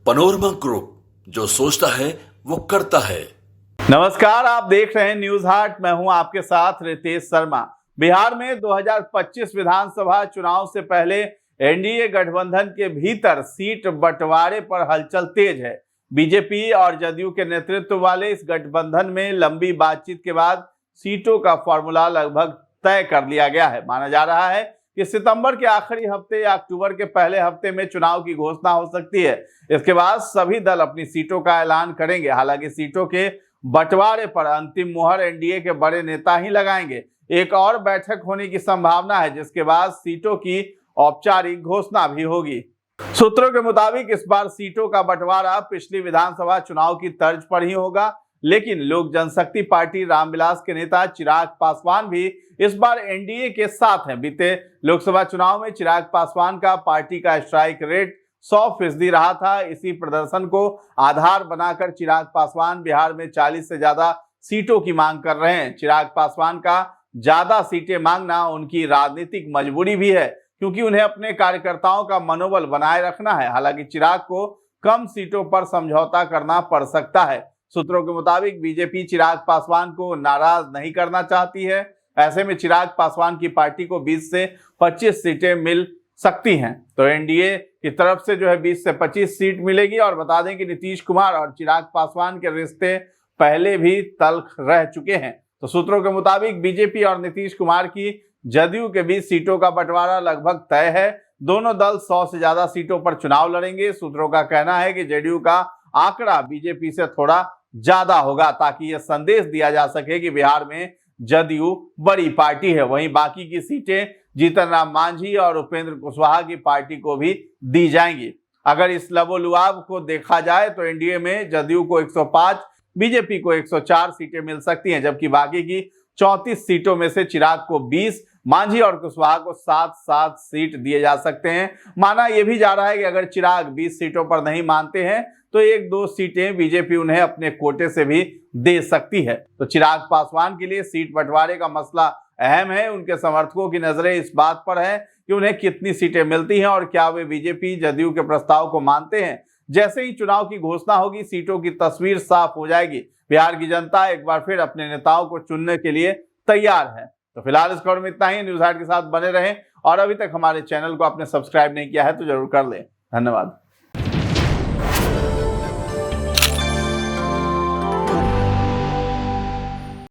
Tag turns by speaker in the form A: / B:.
A: Panorama group, जो सोचता है वो करता है।
B: नमस्कार, आप देख रहे हैं न्यूज हाट। मैं हूं आपके साथ रितेश शर्मा। बिहार में 2025 विधानसभा चुनाव से पहले एनडीए गठबंधन के भीतर सीट बंटवारे पर हलचल तेज है। बीजेपी और जदयू के नेतृत्व वाले इस गठबंधन में लंबी बातचीत के बाद सीटों का फॉर्मूला लगभग तय कर लिया गया है। माना जा रहा है कि सितंबर के आखिरी हफ्ते या अक्टूबर के पहले हफ्ते में चुनाव की घोषणा हो सकती है। इसके बाद सभी दल अपनी सीटों का ऐलान करेंगे। हालांकि सीटों के बंटवारे पर अंतिम मुहर एनडीए के बड़े नेता ही लगाएंगे। एक और बैठक होने की संभावना है, जिसके बाद सीटों की औपचारिक घोषणा भी होगी। सूत्रों के मुताबिक इस बार सीटों का बंटवारा पिछली विधानसभा चुनाव की तर्ज पर ही होगा, लेकिन लोक जनशक्ति पार्टी रामविलास के नेता चिराग पासवान भी इस बार एनडीए के साथ हैं। बीते लोकसभा चुनाव में चिराग पासवान का पार्टी का स्ट्राइक रेट 100% रहा था। इसी प्रदर्शन को आधार बनाकर चिराग पासवान बिहार में 40 से ज्यादा सीटों की मांग कर रहे हैं। चिराग पासवान का ज्यादा सीटें मांगना उनकी राजनीतिक मजबूरी भी है, क्योंकि उन्हें अपने कार्यकर्ताओं का मनोबल बनाए रखना है। हालांकि चिराग को कम सीटों पर समझौता करना पड़ सकता है। सूत्रों के मुताबिक बीजेपी चिराग पासवान को नाराज नहीं करना चाहती है। ऐसे में चिराग पासवान की पार्टी को 20 से 25 सीटें मिल सकती हैं। तो एनडीए की तरफ से 20 से 25 सीट मिलेगी। और बता दें कि नीतीश कुमार और चिराग पासवान के रिश्ते पहले भी तल्ख रह चुके हैं। तो सूत्रों के मुताबिक बीजेपी और नीतीश कुमार की जदयू के बीच सीटों का बंटवारा लगभग तय है। दोनों दल 100 से ज्यादा सीटों पर चुनाव लड़ेंगे। सूत्रों का कहना है कि जेडीयू का आंकड़ा बीजेपी से थोड़ा ज्यादा होगा, ताकि यह संदेश दिया जा सके कि बिहार में जदयू बड़ी पार्टी है। वहीं बाकी की सीटें जीतन राम मांझी और उपेंद्र कुशवाहा की पार्टी को भी दी जाएंगी। अगर इस लबोलुआब को देखा जाए तो एनडीए में जदयू को 105, बीजेपी को 104 सीटें मिल सकती हैं, जबकि बाकी की 34 सीटों में से चिराग को 20, मांझी और कुशवाहा को 7-7 सीट दिए जा सकते हैं। माना यह भी जा रहा है कि अगर चिराग 20 सीटों पर नहीं मानते हैं तो 1-2 सीटें बीजेपी उन्हें अपने कोटे से भी दे सकती है। तो चिराग पासवान के लिए सीट बंटवारे का मसला अहम है। उनके समर्थकों की नजरें इस बात पर है कि उन्हें कितनी सीटें मिलती हैं और क्या वे बीजेपी जदयू के प्रस्ताव को मानते हैं। जैसे ही चुनाव की घोषणा होगी, सीटों की तस्वीर साफ हो जाएगी। बिहार की जनता एक बार फिर अपने नेताओं को चुनने के लिए तैयार है। तो फिलहाल इस खबर में इतना ही। न्यूज हाट के साथ बने रहें और अभी तक हमारे चैनल को आपने सब्सक्राइब नहीं किया है तो जरूर कर लें। धन्यवाद।